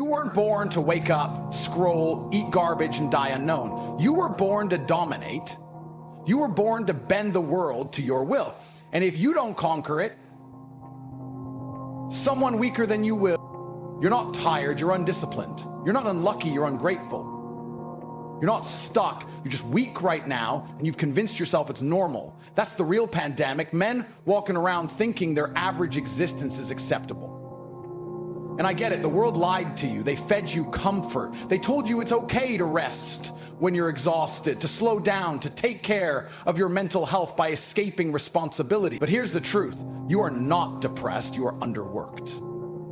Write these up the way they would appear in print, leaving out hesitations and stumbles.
weren't born to wake up, scroll, eat garbage, and die unknown. You were born to dominate. You were born to bend the world to your will. And if you don't conquer it, someone weaker than you will. You're not tired, you're undisciplined. You're not unlucky, you're ungrateful. You're not stuck, you're just weak right now, and you've convinced yourself it's normal. That's the real pandemic. Men walking around thinking their average existence is acceptable. And I get it, the world lied to you. They fed you comfort. They told you it's okay to rest when you're exhausted, to slow down, to take care of your mental health by escaping responsibility. But here's the truth. You are not depressed, you are underworked.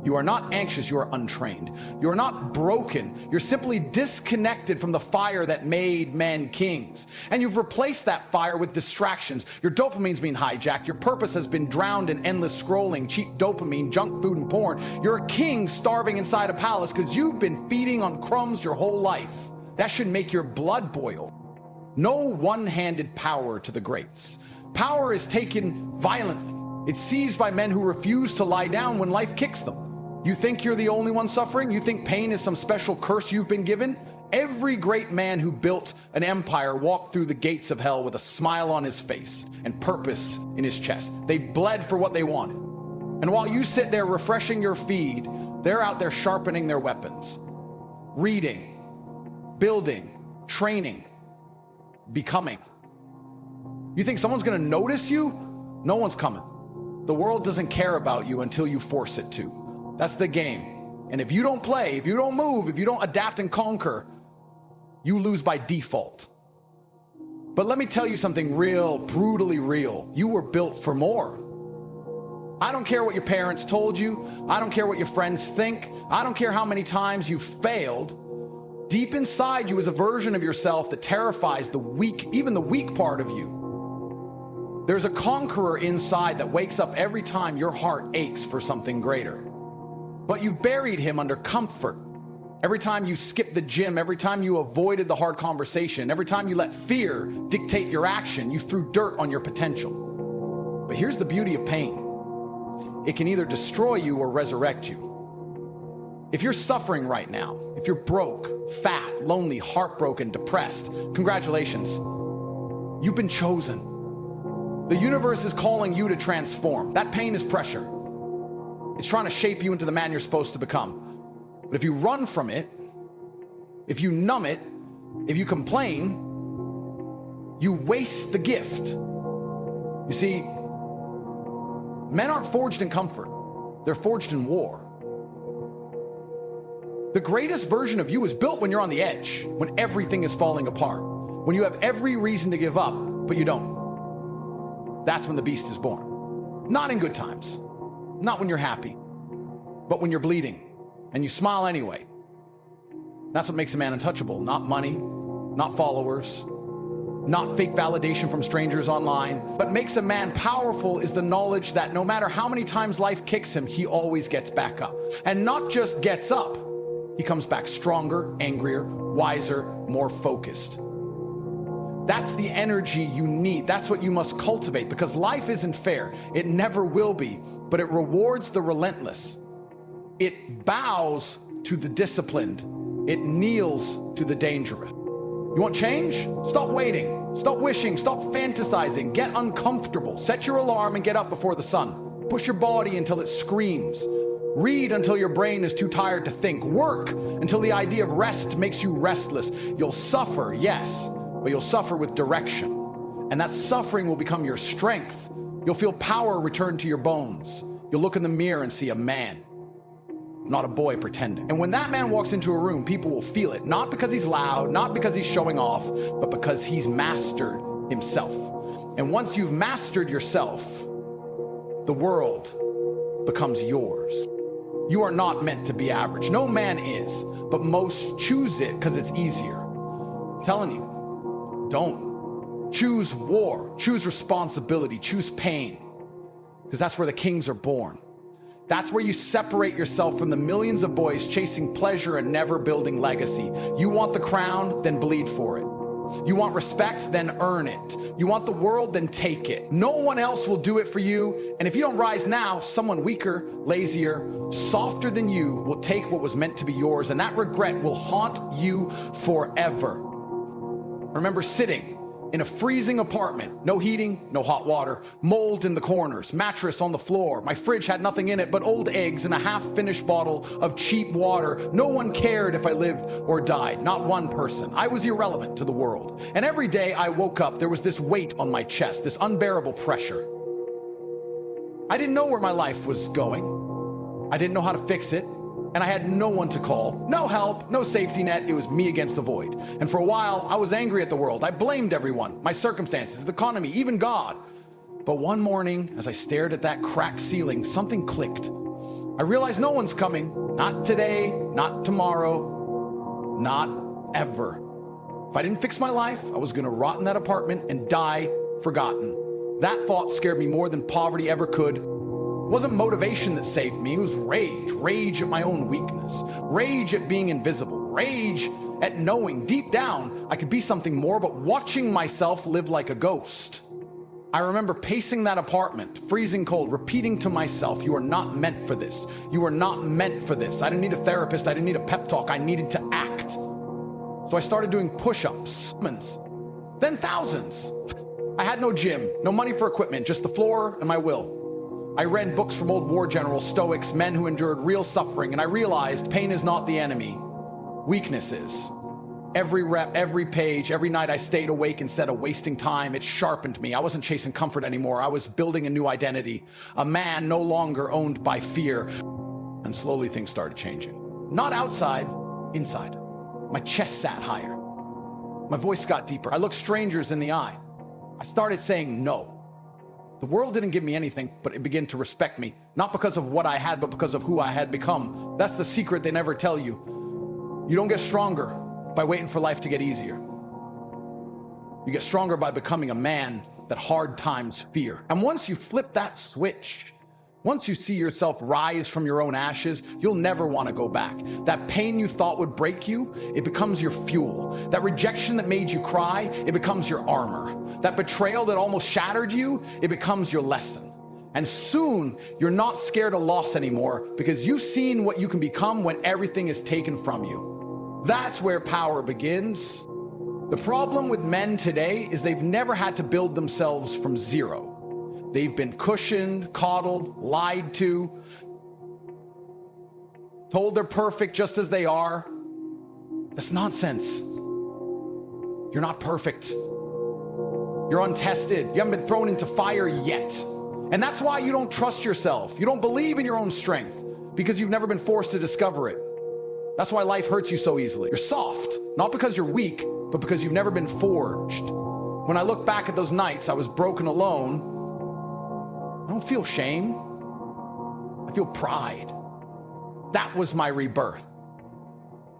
You are not anxious, you are untrained. You are not broken, you're simply disconnected from the fire that made men kings. And you've replaced that fire with distractions. Your dopamine's been hijacked, your purpose has been drowned in endless scrolling, cheap dopamine, junk food, and porn. You're a king starving inside a palace because you've been feeding on crumbs your whole life. That should make your blood boil. No one-handed power to the greats. Power is taken violently. It's seized by men who refuse to lie down when life kicks them. You think you're the only one suffering? You think pain is some special curse you've been given? Every great man who built an empire walked through the gates of hell with a smile on his face and purpose in his chest. They bled for what they wanted. And while you sit there refreshing your feed, they're out there sharpening their weapons, reading, building, training, becoming. You think someone's gonna notice you? No one's coming. The world doesn't care about you until you force it to. That's the game. And if you don't play, if you don't move, if you don't adapt and conquer, you lose by default. But let me tell you something real, brutally real. You were built for more. I don't care what your parents told you. I don't care what your friends think. I don't care how many times you failed. Deep inside you is a version of yourself that terrifies the weak, even the weak part of you. There's a conqueror inside that wakes up every time your heart aches for something greater. But you buried him under comfort. Every time you skipped the gym, every time you avoided the hard conversation, every time you let fear dictate your action, you threw dirt on your potential. But here's the beauty of pain. It can either destroy you or resurrect you. If you're suffering right now, if you're broke, fat, lonely, heartbroken, depressed, congratulations. You've been chosen. The universe is calling you to transform. That pain is pressure. It's trying to shape you into the man you're supposed to become. But if you run from it, if you numb it, if you complain, you waste the gift. You see, men aren't forged in comfort. They're forged in war. The greatest version of you is built when you're on the edge, when everything is falling apart, when you have every reason to give up, but you don't. That's when the beast is born. Not in good times. Not when you're happy, but when you're bleeding and you smile anyway. That's what makes a man untouchable. Not money, not followers, not fake validation from strangers online. What makes a man powerful is the knowledge that no matter how many times life kicks him, he always gets back up. And not just gets up, he comes back stronger, angrier, wiser, more focused. That's the energy you need. That's what you must cultivate, because life isn't fair. It never will be, but it rewards the relentless. It bows to the disciplined. It kneels to the dangerous. You want change? Stop waiting. Stop wishing. Stop fantasizing. Get uncomfortable. Set your alarm and get up before the sun. Push your body until it screams. Read until your brain is too tired to think. Work until the idea of rest makes you restless. You'll suffer, yes, but you'll suffer with direction. And that suffering will become your strength. You'll feel power return to your bones. You'll look in the mirror and see a man, not a boy pretending. And when that man walks into a room, people will feel it. Not because he's loud, not because he's showing off, but because he's mastered himself. And once you've mastered yourself, the world becomes yours. You are not meant to be average. No man is, but most choose it because it's easier. I'm telling you, don't. Choose war, choose responsibility, choose pain, because that's where the kings are born. That's where you separate yourself from the millions of boys chasing pleasure and never building legacy. You want the crown, then bleed for it. You want respect? Then earn it. You want the world? Then take it. No one else will do it for you. And if you don't rise now, someone weaker, lazier, softer than you will take what was meant to be yours, and that regret will haunt you forever. I remember sitting in a freezing apartment, no heating, no hot water, mold in the corners, mattress on the floor. My fridge had nothing in it but old eggs and a half-finished bottle of cheap water. No one cared if I lived or died, not one person. I was irrelevant to the world. And every day I woke up, there was this weight on my chest, this unbearable pressure. I didn't know where my life was going. I didn't know how to fix it. And I had no one to call, no help, no safety net. It was me against the void. And for a while, I was angry at the world. I blamed everyone, my circumstances, the economy, even God. But one morning, as I stared at that cracked ceiling, something clicked. I realized no one's coming. Not today, not tomorrow, not ever. If I didn't fix my life, I was gonna rot in that apartment and die forgotten. That thought scared me more than poverty ever could. It wasn't motivation that saved me, it was rage at my own weakness, rage at being invisible, rage at knowing deep down I could be something more, but watching myself live like a ghost. I remember pacing that apartment, freezing cold, repeating to myself, you are not meant for this. You are not meant for this. I didn't need a therapist, I didn't need a pep talk, I needed to act. So I started doing push-ups, then thousands. I had no gym, no money for equipment, just the floor and my will. I read books from old war generals, stoics, men who endured real suffering, and I realized pain is not the enemy. Weakness is. Every rep, every page, every night I stayed awake instead of wasting time. It sharpened me. I wasn't chasing comfort anymore. I was building a new identity. A man no longer owned by fear. And slowly things started changing. Not outside, inside. My chest sat higher. My voice got deeper. I looked strangers in the eye. I started saying no. The world didn't give me anything, but it began to respect me, not because of what I had, but because of who I had become. That's the secret they never tell you. You don't get stronger by waiting for life to get easier. You get stronger by becoming a man that hard times fear. And once you flip that switch, once you see yourself rise from your own ashes, you'll never want to go back. That pain you thought would break you, it becomes your fuel. That rejection that made you cry, it becomes your armor. That betrayal that almost shattered you, it becomes your lesson. And soon, you're not scared of loss anymore because you've seen what you can become when everything is taken from you. That's where power begins. The problem with men today is they've never had to build themselves from zero. They've been cushioned, coddled, lied to, told they're perfect just as they are. That's nonsense. You're not perfect. You're untested. You haven't been thrown into fire yet. And that's why you don't trust yourself. You don't believe in your own strength because you've never been forced to discover it. That's why life hurts you so easily. You're soft, not because you're weak, but because you've never been forged. When I look back at those nights I was broken alone, I don't feel shame. I feel pride. That was my rebirth.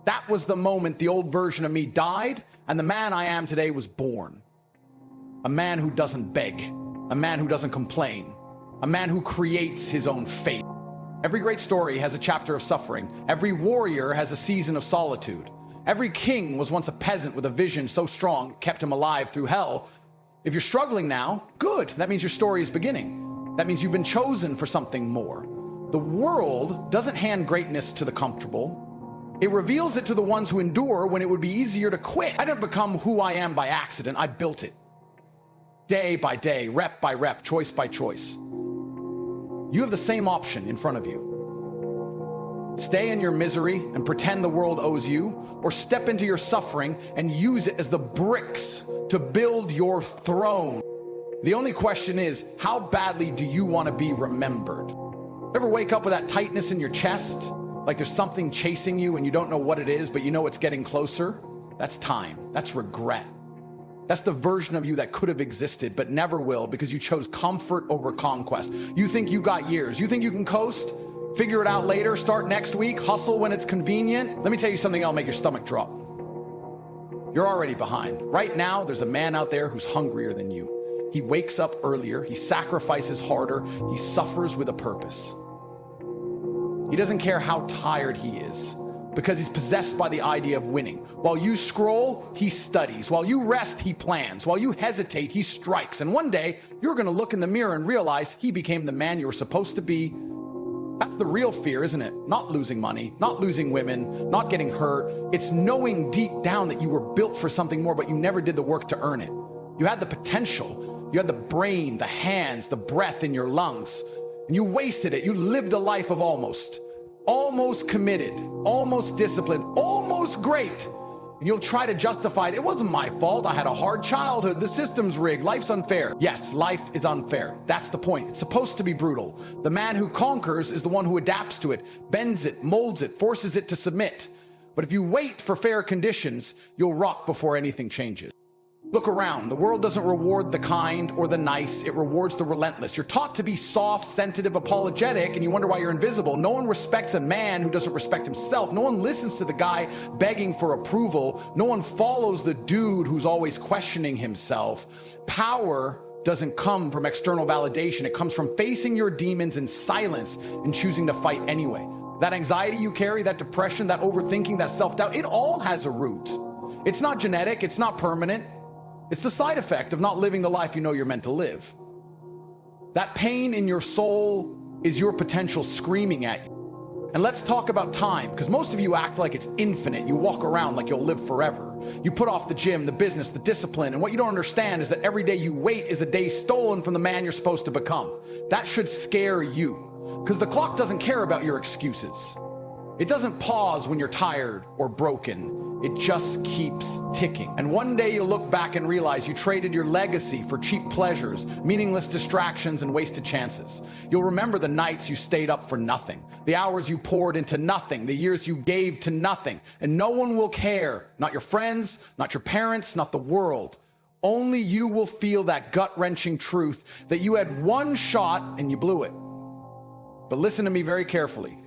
That was the moment the old version of me died and the man I am today was born. A man who doesn't beg, a man who doesn't complain, a man who creates his own fate. Every great story has a chapter of suffering. Every warrior has a season of solitude. Every king was once a peasant with a vision so strong it kept him alive through hell. If you're struggling now, good. That means your story is beginning. That means you've been chosen for something more. The world doesn't hand greatness to the comfortable. It reveals it to the ones who endure when it would be easier to quit. I didn't become who I am by accident. I built it. Day by day, rep by rep, choice by choice. You have the same option in front of you. Stay in your misery and pretend the world owes you, or step into your suffering and use it as the bricks to build your throne. The only question is, how badly do you want to be remembered? Ever wake up with that tightness in your chest? Like there's something chasing you and you don't know what it is, but you know it's getting closer? That's time. That's regret. That's the version of you that could have existed, but never will because you chose comfort over conquest. You think you got years. You think you can coast? Figure it out later, start next week, hustle when it's convenient. Let me tell you something that'll make your stomach drop. You're already behind. Right now, there's a man out there who's hungrier than you. He wakes up earlier, he sacrifices harder, he suffers with a purpose. He doesn't care how tired he is, because he's possessed by the idea of winning. While you scroll, he studies. While you rest, he plans. While you hesitate, he strikes. And one day, you're going to look in the mirror and realize he became the man you were supposed to be. That's the real fear, isn't it? Not losing money, not losing women, not getting hurt. It's knowing deep down that you were built for something more, but you never did the work to earn it. You had the potential. You had the brain, the hands, the breath in your lungs, and you wasted it. You lived a life of almost committed, almost disciplined, almost great. And you'll try to justify it. It wasn't my fault. I had a hard childhood. The system's rigged. Life's unfair. Yes, life is unfair. That's the point. It's supposed to be brutal. The man who conquers is the one who adapts to it, bends it, molds it, forces it to submit. But if you wait for fair conditions, you'll rot before anything changes. Look around. The world doesn't reward the kind or the nice. It rewards the relentless. You're taught to be soft, sensitive, apologetic, and you wonder why you're invisible. No one respects a man who doesn't respect himself. No one listens to the guy begging for approval. No one follows the dude who's always questioning himself. Power doesn't come from external validation. It comes from facing your demons in silence and choosing to fight anyway. That anxiety you carry, that depression, that overthinking, that self-doubt, it all has a root. It's not genetic. It's not permanent. It's the side effect of not living the life you know you're meant to live. That pain in your soul is your potential screaming at you. And let's talk about time, because most of you act like it's infinite. You walk around like you'll live forever. You put off the gym, the business, the discipline, and what you don't understand is that every day you wait is a day stolen from the man you're supposed to become. That should scare you, because the clock doesn't care about your excuses. It doesn't pause when you're tired or broken. It just keeps ticking. And one day you'll look back and realize you traded your legacy for cheap pleasures, meaningless distractions, and wasted chances. You'll remember the nights you stayed up for nothing, the hours you poured into nothing, the years you gave to nothing. And no one will care. Not your friends, not your parents, not the world. Only you will feel that gut-wrenching truth that you had one shot and you blew it. But listen to me very carefully.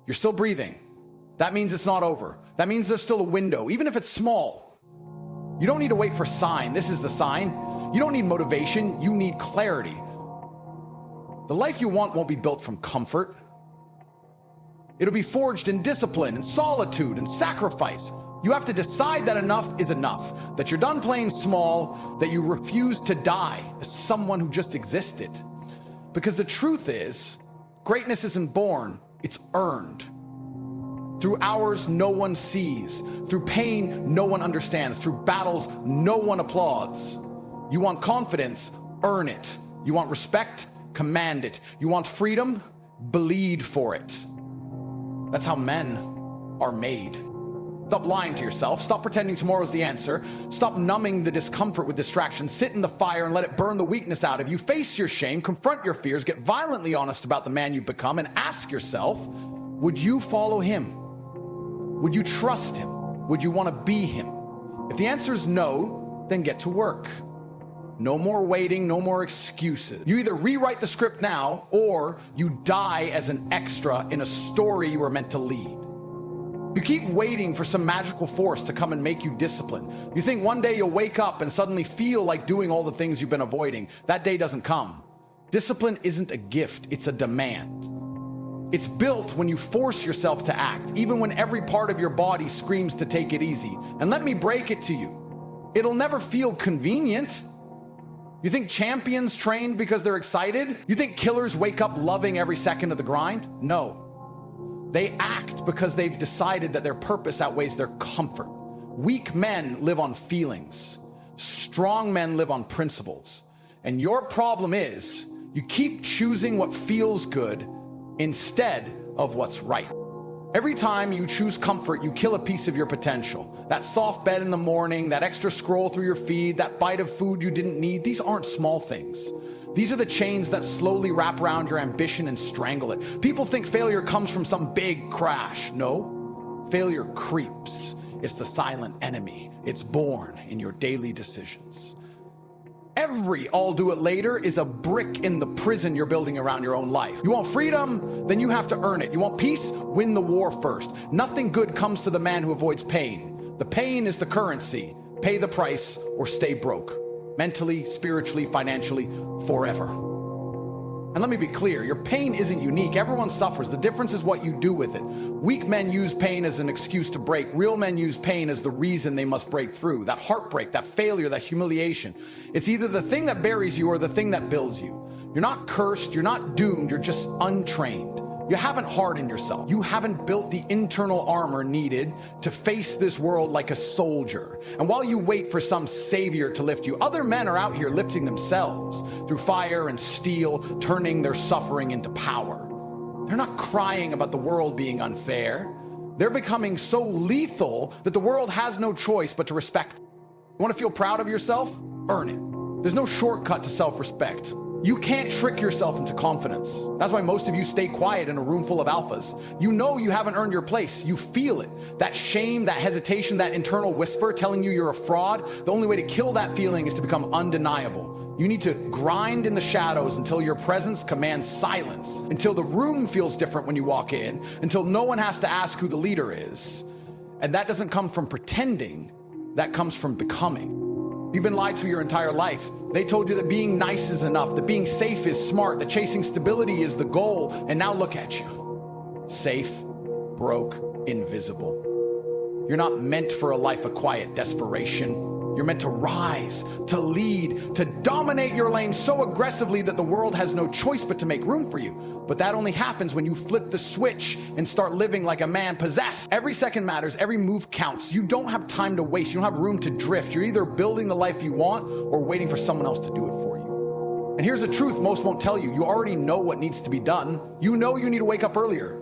You're still breathing. That means it's not over. That means there's still a window, even if it's small. You don't need to wait for a sign. This is the sign. You don't need motivation. You need clarity. The life you want won't be built from comfort. It'll be forged in discipline and solitude and sacrifice. You have to decide that enough is enough, that you're done playing small, that you refuse to die as someone who just existed. Because the truth is, greatness isn't born, it's earned. Through hours no one sees, through pain no one understands, through battles no one applauds. You want confidence? Earn it. You want respect? Command it. You want freedom? Bleed for it. That's how men are made. Stop lying to yourself. Stop pretending tomorrow's the answer. Stop numbing the discomfort with distraction. Sit in the fire and let it burn the weakness out of you. Face your shame, confront your fears, get violently honest about the man you've become, and ask yourself, would you follow him? Would you trust him? Would you want to be him? If the answer is no, then get to work. No more waiting, no more excuses. You either rewrite the script now, or you die as an extra in a story you were meant to lead. You keep waiting for some magical force to come and make you disciplined. You think one day you'll wake up and suddenly feel like doing all the things you've been avoiding. That day doesn't come. Discipline isn't a gift, it's a demand. It's built when you force yourself to act, even when every part of your body screams to take it easy. And let me break it to you. It'll never feel convenient. You think champions train because they're excited? You think killers wake up loving every second of the grind? No. They act because they've decided that their purpose outweighs their comfort. Weak men live on feelings. Strong men live on principles. And your problem is you keep choosing what feels good instead of what's right. Every time you choose comfort, you kill a piece of your potential. That soft bed in the morning, that extra scroll through your feed, that bite of food you didn't need, these aren't small things. These are the chains that slowly wrap around your ambition and strangle it. People think failure comes from some big crash. No, failure creeps. It's the silent enemy. It's born in your daily decisions. Every I'll do it later is a brick in the prison you're building around your own life. You want freedom? Then you have to earn it. You want peace? Win the war first. Nothing good comes to the man who avoids pain. The pain is the currency. Pay the price or stay broke. Mentally, spiritually, financially, forever. And let me be clear, your pain isn't unique. Everyone suffers. The difference is what you do with it. Weak men use pain as an excuse to break. Real men use pain as the reason they must break through. That heartbreak, that failure, that humiliation. It's either the thing that buries you or the thing that builds you. You're not cursed, you're not doomed, you're just untrained. You haven't hardened yourself. You haven't built the internal armor needed to face this world like a soldier. And while you wait for some savior to lift you, other men are out here lifting themselves through fire and steel, turning their suffering into power. They're not crying about the world being unfair. They're becoming so lethal that the world has no choice but to respect them. You want to feel proud of yourself? Earn it. There's no shortcut to self-respect. You can't trick yourself into confidence. That's why most of you stay quiet in a room full of alphas. You know you haven't earned your place. You feel it. That shame, that hesitation, that internal whisper telling you you're a fraud. The only way to kill that feeling is to become undeniable. You need to grind in the shadows until your presence commands silence, until the room feels different when you walk in, until no one has to ask who the leader is. And that doesn't come from pretending. That comes from becoming. You've been lied to your entire life. They told you that being nice is enough, that being safe is smart, that chasing stability is the goal. And now look at you. Safe, broke, invisible. You're not meant for a life of quiet desperation. You're meant to rise, to lead, to dominate your lane so aggressively that the world has no choice but to make room for you. But that only happens when you flip the switch and start living like a man possessed. Every second matters, every move counts. You don't have time to waste, you don't have room to drift. You're either building the life you want or waiting for someone else to do it for you. And here's the truth most won't tell you. You already know what needs to be done. You know you need to wake up earlier.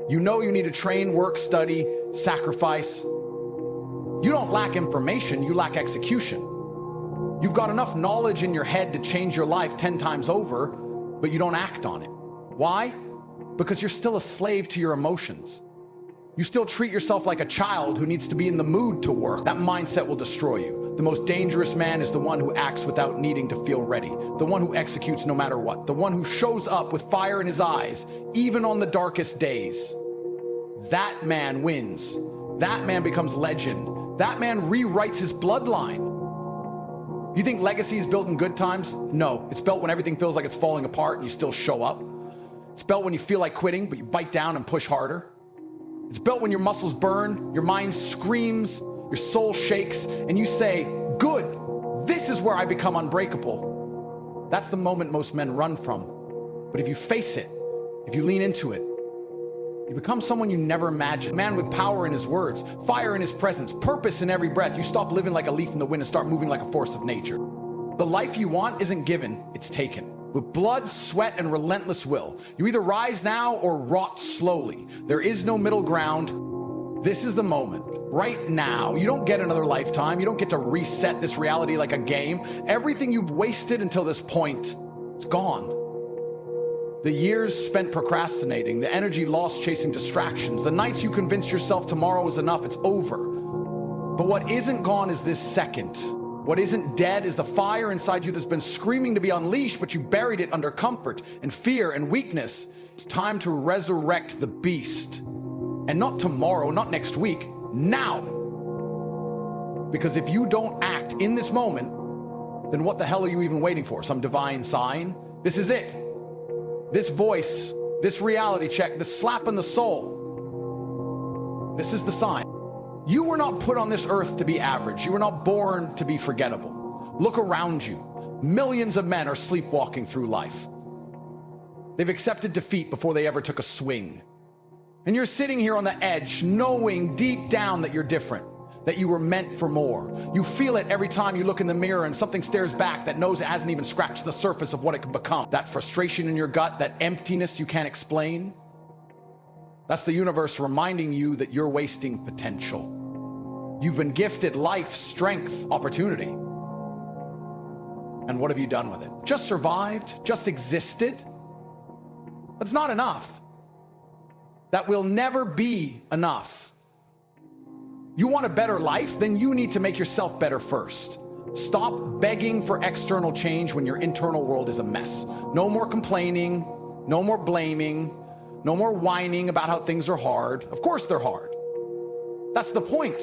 You know you need to train, work, study, sacrifice. You don't lack information, you lack execution. You've got enough knowledge in your head to change your life 10 times over, but you don't act on it. Why? Because you're still a slave to your emotions. You still treat yourself like a child who needs to be in the mood to work. That mindset will destroy you. The most dangerous man is the one who acts without needing to feel ready. The one who executes no matter what. The one who shows up with fire in his eyes, even on the darkest days. That man wins. That man becomes legend. That man rewrites his bloodline. You think legacy is built in good times? No, it's built when everything feels like it's falling apart and you still show up. It's built when you feel like quitting, but you bite down and push harder. It's built when your muscles burn, your mind screams, your soul shakes, and you say, good, this is where I become unbreakable. That's the moment most men run from. But if you face it, if you lean into it, you become someone you never imagined. A man with power in his words, fire in his presence, purpose in every breath. You stop living like a leaf in the wind and start moving like a force of nature. The life you want isn't given, it's taken. With blood, sweat, and relentless will. You either rise now or rot slowly. There is no middle ground. This is the moment. Right now. You don't get another lifetime. You don't get to reset this reality like a game. Everything you've wasted until this point, it's gone. The years spent procrastinating, the energy lost chasing distractions, the nights you convinced yourself tomorrow is enough, it's over. But what isn't gone is this second. What isn't dead is the fire inside you that's been screaming to be unleashed, but you buried it under comfort and fear and weakness. It's time to resurrect the beast. And not tomorrow, not next week, now. Because if you don't act in this moment, then what the hell are you even waiting for? Some divine sign? This is it. This voice, this reality check, this slap in the soul. This is the sign. You were not put on this earth to be average. You were not born to be forgettable. Look around you. Millions of men are sleepwalking through life. They've accepted defeat before they ever took a swing. And you're sitting here on the edge, knowing deep down that you're different, that you were meant for more. You feel it every time you look in the mirror and something stares back that knows it hasn't even scratched the surface of what it can become. That frustration in your gut, that emptiness you can't explain. That's the universe reminding you that you're wasting potential. You've been gifted life, strength, opportunity. And what have you done with it? Just survived? Just existed? That's not enough. That will never be enough. You want a better life? Then you need to make yourself better first. Stop begging for external change when your internal world is a mess. No more complaining, no more blaming, no more whining about how things are hard. Of course they're hard. That's the point.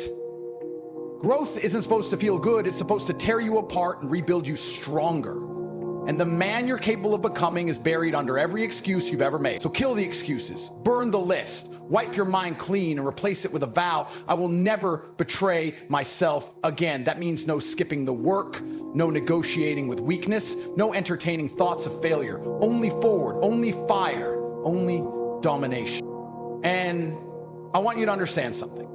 Growth isn't supposed to feel good. It's supposed to tear you apart and rebuild you stronger. And the man you're capable of becoming is buried under every excuse you've ever made. So kill the excuses, burn the list, wipe your mind clean and replace it with a vow. I will never betray myself again. That means no skipping the work, no negotiating with weakness, no entertaining thoughts of failure. Only forward, only fire, only domination. And I want you to understand something.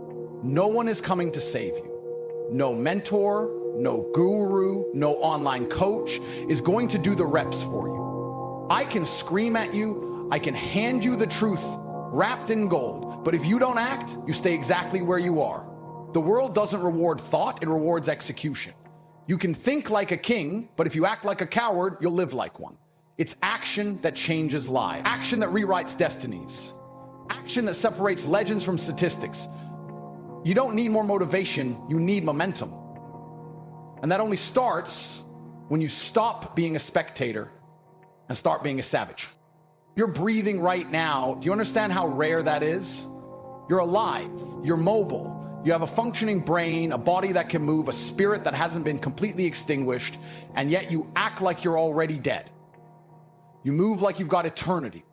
No one is coming to save you. No mentor, no guru, no online coach is going to do the reps for you. I can scream at you, I can hand you the truth wrapped in gold, but if you don't act, you stay exactly where you are. The world doesn't reward thought, it rewards execution. You can think like a king, but if you act like a coward, you'll live like one. It's action that changes lives, action that rewrites destinies, action that separates legends from statistics. You don't need more motivation, you need momentum. And that only starts when you stop being a spectator and start being a savage. You're breathing right now. Do you understand how rare that is? You're alive, you're mobile, you have a functioning brain, a body that can move, a spirit that hasn't been completely extinguished, and yet you act like you're already dead. You move like you've got eternity,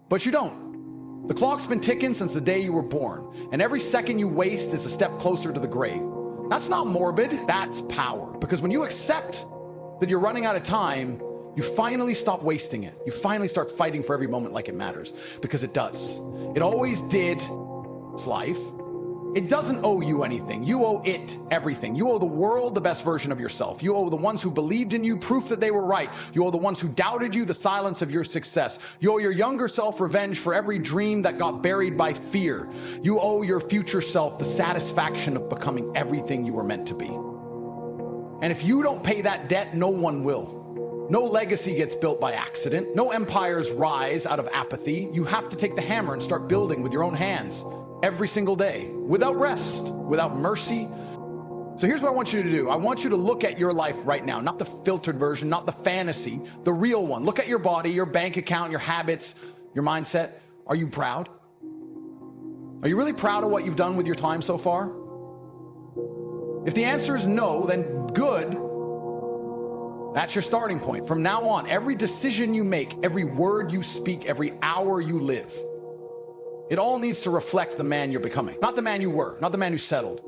but you don't. The clock's been ticking since the day you were born, and every second you waste is a step closer to the grave. That's not morbid, that's power. Because when you accept that you're running out of time, you finally stop wasting it. You finally start fighting for every moment like it matters, because it does. It always did. It's life. It doesn't owe you anything. You owe it everything. You owe the world the best version of yourself. You owe the ones who believed in you proof that they were right. You owe the ones who doubted you the silence of your success. You owe your younger self revenge for every dream that got buried by fear. You owe your future self the satisfaction of becoming everything you were meant to be. And if you don't pay that debt, no one will. No legacy gets built by accident. No empires rise out of apathy. You have to take the hammer and start building with your own hands. Every single day, without rest, without mercy. So here's what I want you to do. I want you to look at your life right now, not the filtered version, not the fantasy, the real one. Look at your body, your bank account, your habits, your mindset. Are you proud? Are you really proud of what you've done with your time so far? If the answer is no, then good. That's your starting point. From now on, every decision you make, every word you speak, every hour you live, it all needs to reflect the man you're becoming. Not the man you were, not the man who settled,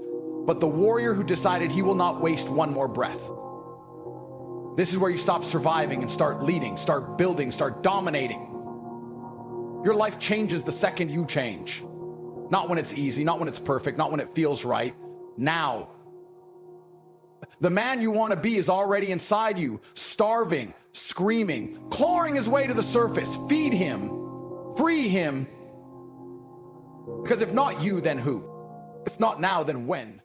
but the warrior who decided he will not waste one more breath. This is where you stop surviving and start leading, start building, start dominating. Your life changes the second you change. Not when it's easy, not when it's perfect, not when it feels right. Now. The man you want to be is already inside you, starving, screaming, clawing his way to the surface. Feed him, free him. Because if not you, then who? If not now, then when?